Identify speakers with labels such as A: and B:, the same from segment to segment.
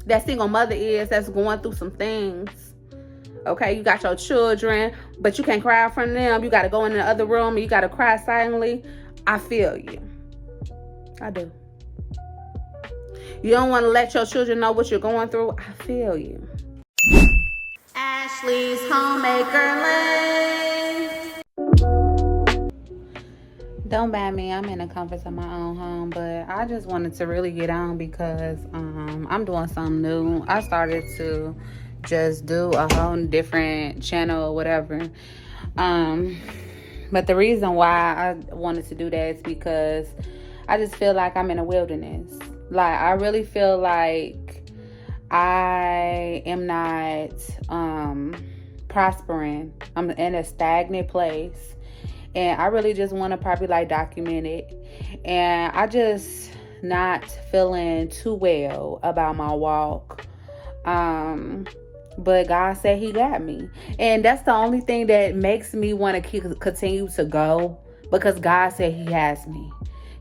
A: that single mother is that's going through some things. Okay, you got your children, but you can't cry in front of them. You got to go in the other room and you got to cry silently. I feel you. I do. You don't want to let your children know what you're going through. I feel you. Ashley's Homemaker Lane. Don't mind me. I'm in the comforts of my own home, but I just wanted to really get on because I'm doing something new. I started to just do a whole different channel or whatever. But the reason why I wanted to do that is because I just feel like I'm in a wilderness. Like, I really feel like I am not prospering. I'm in a stagnant place. And I really just want to probably like document it. And I just not feeling too well about my walk. But God said he got me. And that's the only thing that makes me want to continue to go, because God said he has me.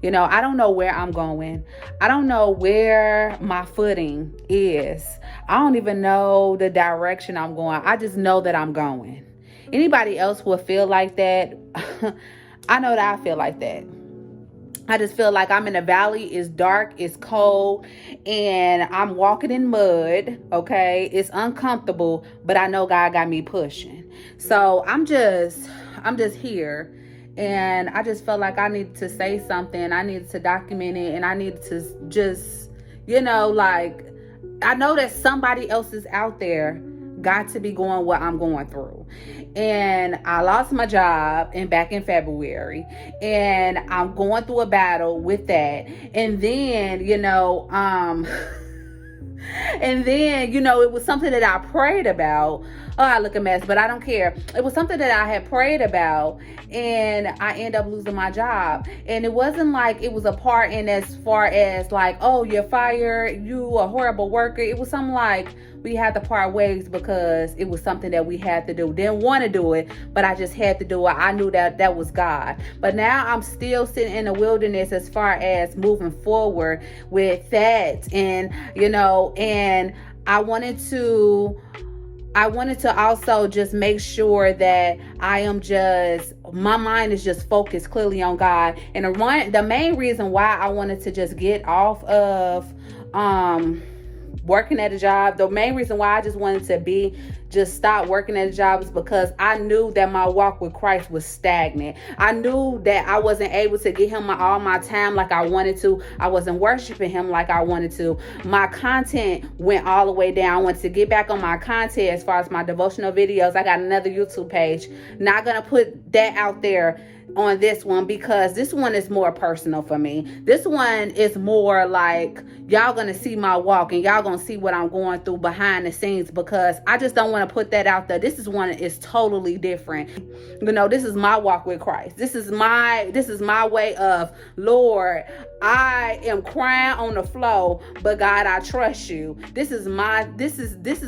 A: You know, I don't know where I'm going. I don't know where my footing is. I don't even know the direction I'm going. I just know that I'm going. Anybody else will feel like that? I know that I feel like that. I just feel like I'm in a valley. It's dark, it's cold, and I'm walking in mud, okay? It's uncomfortable, but I know God got me pushing. So I'm just here, and I just felt like I needed to say something. I needed to document it, and I needed to just, like, I know that somebody else is out there got to be going what I'm going through. And I lost my job back in February, and I'm going through a battle with that. And then, it was something that I prayed about. Oh, I look a mess, but I don't care. It was something that I had prayed about, and I end up losing my job. And it wasn't like it was a part in as far as like, oh, you're fired, you a horrible worker. It was something like we had to part ways because it was something that we had to do. Didn't want to do it, but I just had to do it. I knew that was God. But now I'm still sitting in the wilderness as far as moving forward with that. And, and I wanted to also just make sure that my mind is just focused clearly on God. And the main reason why I wanted to just get off of working at a job, the main reason why I just wanted to stop working at a job is because I knew that my walk with Christ was stagnant. I knew that I wasn't able to give him all my time like I wanted to. I wasn't worshiping him like I wanted to. My content went all the way down. I wanted to get back on my content as far as my devotional videos. I got another YouTube page. Not gonna put that out there on this one because this one is more personal for me. This one is more like y'all gonna see my walk and y'all gonna see what I'm going through behind the scenes, because I just don't want to put that out there. This is totally different. This is my walk with Christ. This is my way of, Lord, I am crying on the floor, but God, I trust you. This is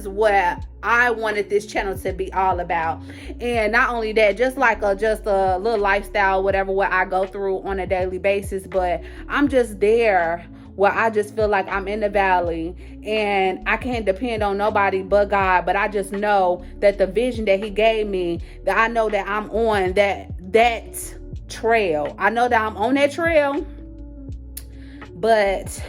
A: what I wanted this channel to be all about. And not only that, just a little lifestyle, whatever, what I go through on a daily basis, but I'm just there where I just feel like I'm in the valley and I can't depend on nobody but God. But I just know that the vision that he gave me, that I know that I'm on that trail. I know that I'm on that trail, but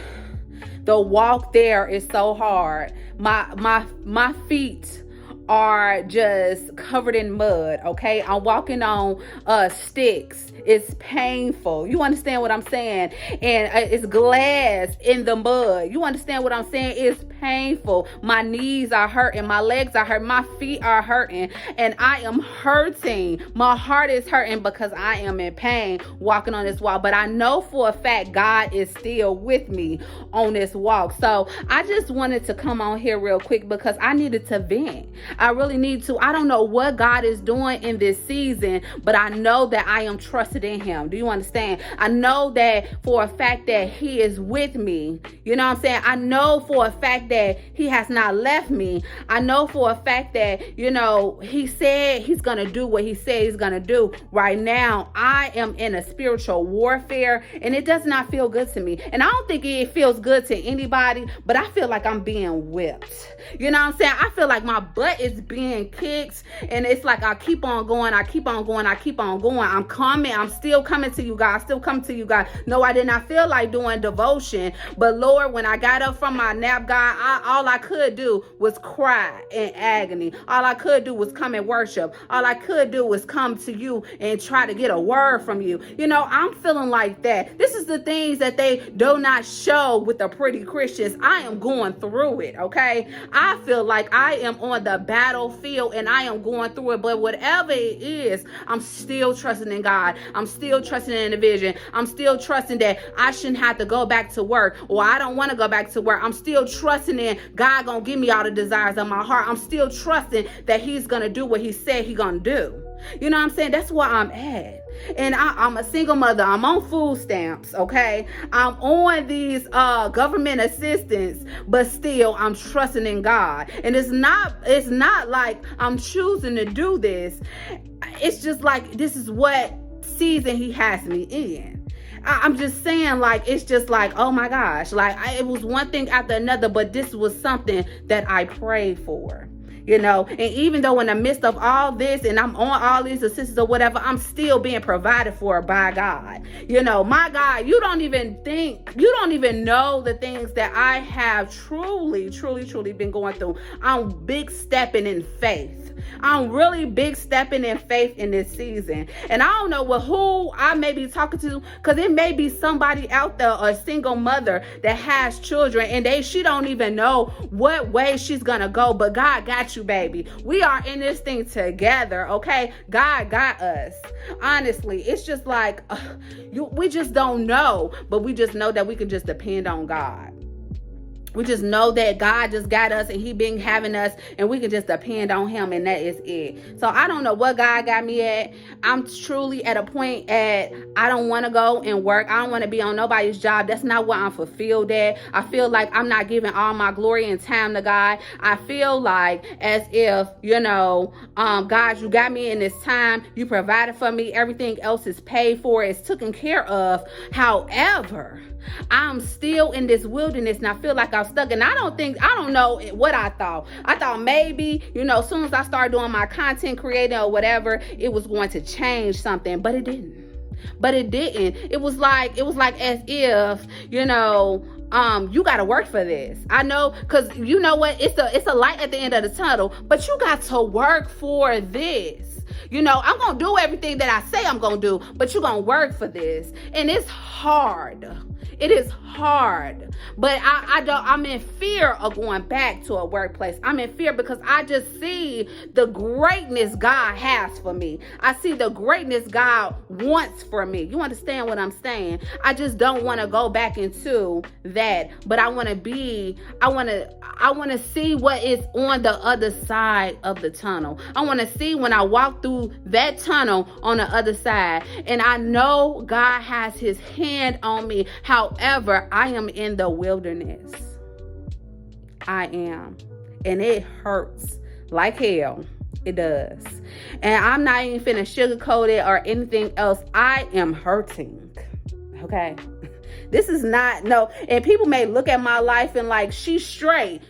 A: the walk there is so hard. My feet are just covered in mud, okay? I'm walking on sticks. It's painful. You understand what I'm saying? And it's glass in the mud. You understand what I'm saying? It's painful. My knees are hurting. My legs are hurting. My feet are hurting. And I am hurting. My heart is hurting because I am in pain walking on this walk. But I know for a fact God is still with me on this walk. So I just wanted to come on here real quick because I needed to vent. I really need to. I don't know what God is doing in this season, but I know that I am trusted in him. Do you understand? I know that for a fact that he is with me. You know what I'm saying? I know for a fact that he has not left me. I know for a fact that, you know, he said he's going to do what he said he's going to do. Right now, I am in a spiritual warfare, and it does not feel good to me. And I don't think it feels good to anybody, but I feel like I'm being whipped. You know what I'm saying? I feel like my butt is being kicked, and it's like I keep on going, I keep on going, I keep on going. I'm still coming to you, God. Still coming to you, God. No, I did not feel like doing devotion, but Lord, when I got up from my nap, God, all I could do was cry in agony. All I could do was come and worship. All I could do was come to you and try to get a word from you. You know, I'm feeling like that. This is the things that they do not show with the pretty Christians. I am going through it, okay? I feel like I am on the battlefield and I am going through it, but whatever it is, I'm still trusting in God. I'm still trusting in the vision. I'm still trusting that I shouldn't have to go back to work, or I don't want to go back to work. I'm still trusting in God gonna give me all the desires of my heart. I'm still trusting that he's gonna do what he said he gonna do. You know what I'm saying? That's where I'm at. And I'm a single mother. I'm on food stamps, okay? I'm on these government assistance, but still I'm trusting in God. And it's not like I'm choosing to do this. It's just like this is what season he has me in. I'm just saying, like, it's just like, oh my gosh, like it was one thing after another, but this was something that I prayed for. You know, and even though in the midst of all this and I'm on all these assistance or whatever, I'm still being provided for by God. You know, my God, you don't even know the things that I have truly been going through. I'm big stepping in faith. I'm really big stepping in faith in this season. And I don't know who I may be talking to, because it may be somebody out there, a single mother that has children, and she don't even know what way she's gonna go. But God got you, baby. We are in this thing together, okay? God got us. Honestly, it's just like we just don't know, but we just know that we can just depend on God. We just know that God just got us and he been having us, and we can just depend on him, and that is it. So I don't know what God got me at. I'm truly at a point I don't want to go and work. I don't want to be on nobody's job. That's not where I'm fulfilled at. I feel like I'm not giving all my glory and time to God. I feel like as if, you know, God, you got me in this time. You provided for me. Everything else is paid for. It's taken care of. However, I'm still in this wilderness and I feel like I'm stuck. And I don't know what I thought. I thought maybe, you know, as soon as I started doing my content creating or whatever, it was going to change something, but it didn't. It was like as if, you know, you got to work for this. I know, because you know what? It's a light at the end of the tunnel, but you got to work for this. You know, I'm going to do everything that I say I'm going to do, but you're going to work for this. And it's hard. It is hard, but I'm in fear of going back to a workplace. I'm in fear because I just see the greatness God has for me. I see the greatness God wants for me. You understand what I'm saying? I just don't want to go back into that, but I want to see what is on the other side of the tunnel. I want to see when I walk through that tunnel on the other side, and I know God has his hand on me. However, I am in the wilderness. I am. And it hurts like hell. It does. And I'm not even finna sugarcoat it or anything else. I am hurting. Okay? This is not, no. And people may look at my life and like, she's straight,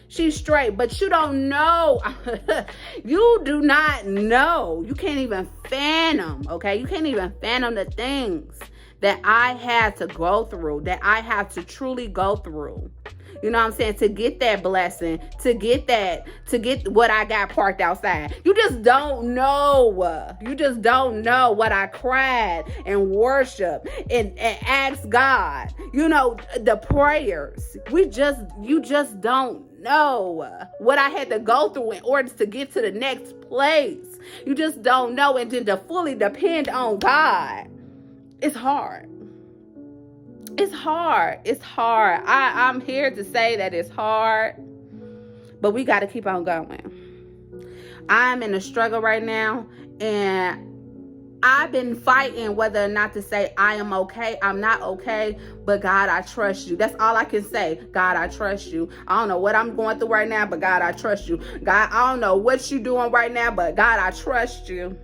A: but you don't know. You do not know. You can't even fathom, okay? You can't even fathom the things that I had to go through, that I have to truly go through. You know what I'm saying? To get that blessing, to get what I got parked outside. You just don't know. You just don't know what I cried and worshiped and asked God. You know, the prayers. You just don't know what I had to go through in order to get to the next place. You just don't know. And then to fully depend on God. It's hard. It's hard. It's hard. I'm here to say that it's hard, but we got to keep on going. I'm in a struggle right now, and I've been fighting whether or not to say I am okay. I'm not okay, but God, I trust you. That's all I can say. God, I trust you. I don't know what I'm going through right now, but God, I trust you. God, I don't know what you're doing right now, but God, I trust you.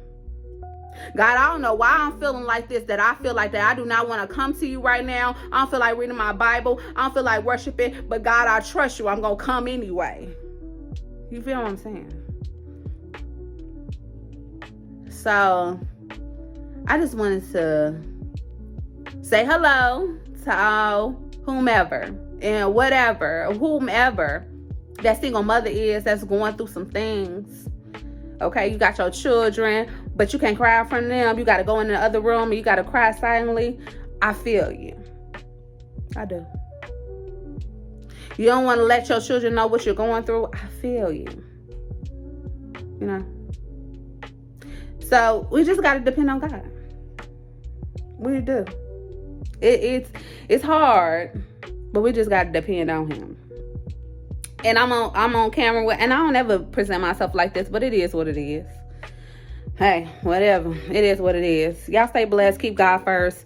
A: God, I don't know why I'm feeling like this, that I feel like that I do not want to come to you right now. I don't feel like reading my Bible. I don't feel like worshiping, but God, I trust you. I'm going to come anyway. You feel what I'm saying? So I just wanted to say hello to all whomever and whomever that single mother is that's going through some things. Okay, you got your children, but you can't cry in front of them. You got to go in the other room and you got to cry silently. I feel you. I do. You don't want to let your children know what you're going through. I feel you. You know? So we just got to depend on God. We do. It's hard, but we just got to depend on Him. And I'm on camera with, and I don't ever present myself like this, but it is what it is. Hey, whatever. It is what it is. Y'all stay blessed. Keep God first.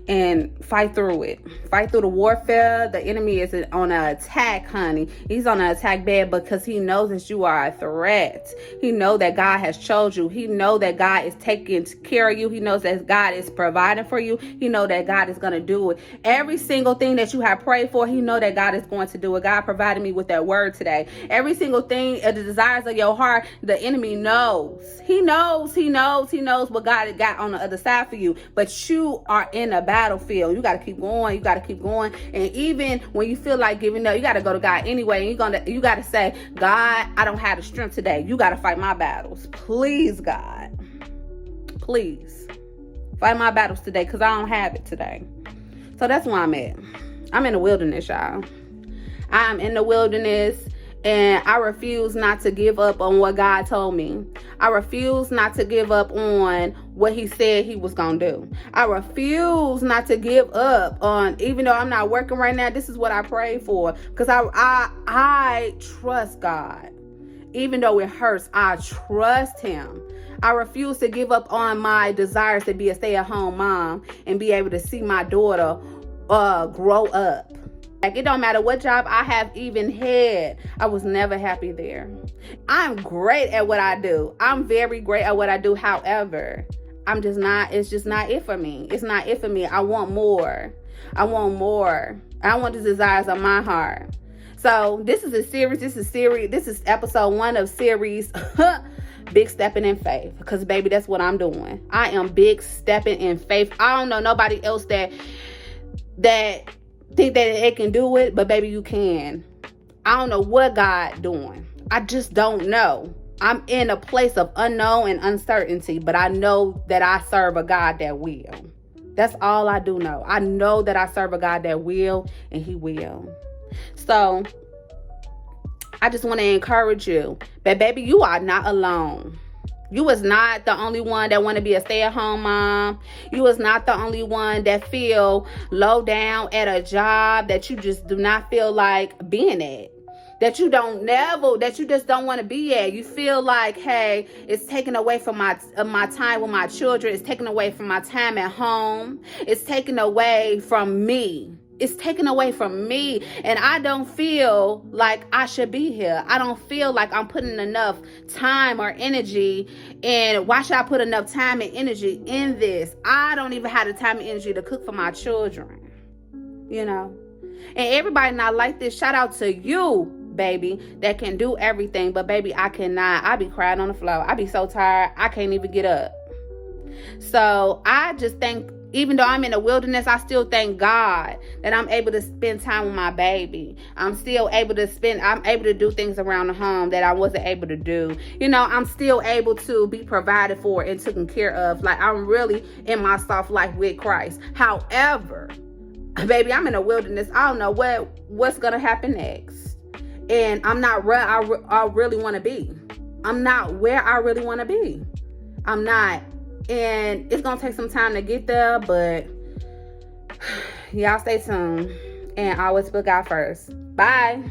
A: And fight through it. Fight through the warfare. The enemy is on an attack, honey. He's on an attack bed because he knows that you are a threat. He knows that God has chosen you. He knows that God is taking care of you. He knows that God is providing for you. He knows that God is going to do it. Every single thing that you have prayed for, He knows that God is going to do it. God provided me with that word today. Every single thing, the desires of your heart, the enemy knows. He knows what God has got on the other side for you. But you are in a battlefield. You got to keep going. You got to keep going. And even when you feel like giving up, you got to go to God anyway. And you got to say, God, I don't have the strength today. You got to fight my battles. Please, God. Please. Fight my battles today because I don't have it today. So that's where I'm at. I'm in the wilderness, y'all. I'm in the wilderness. And I refuse not to give up on what God told me. I refuse not to give up on what He said He was going to do. I refuse not to give up on, even though I'm not working right now, this is what I pray for. Because I trust God. Even though it hurts, I trust Him. I refuse to give up on my desires to be a stay-at-home mom and be able to see my daughter grow up. Like, it don't matter what job I have even had. I was never happy there. I'm great at what I do. I'm very great at what I do. However, it's just not it for me. It's not it for me. I want more. I want more. I want the desires of my heart. So this is a series. This is episode 1 of series Big Steppin' in Faith. Because, baby, that's what I'm doing. I am big stepping in faith. I don't know nobody else that think that it can do it, but baby, you can. I don't know what God doing. I just don't know. I'm in a place of unknown and uncertainty, but I know that I serve a God that will. That's all I do know. I know that I serve a God that will, and He will. So I just want to encourage you that, baby, you are not alone. You is not the only one that want to be a stay-at-home mom. You is not the only one that feel low down at a job that you just do not feel like being at. That you just don't want to be at. You feel like, hey, it's taken away from my time with my children. It's taken away from my time at home. It's taken away from me. It's taken away from me, and I don't feel like I should be here. I don't feel like I'm putting enough time or energy, and why should I put enough time and energy in this? I don't even have the time and energy to cook for my children, you know? And everybody not like this. Shout out to you, baby, that can do everything, but baby, I cannot. I be crying on the floor. I be so tired, I can't even get up. So I just think, even though I'm in the wilderness, I still thank God that I'm able to spend time with my baby. I'm able to do things around the home that I wasn't able to do. You know, I'm still able to be provided for and taken care of. Like, I'm really in my soft life with Christ. However, baby, I'm in a wilderness. I don't know what's going to happen next. And I'm not where I really want to be. I'm not where I really want to be. I'm not. And it's going to take some time to get there, but y'all stay tuned. And always put God first. Bye.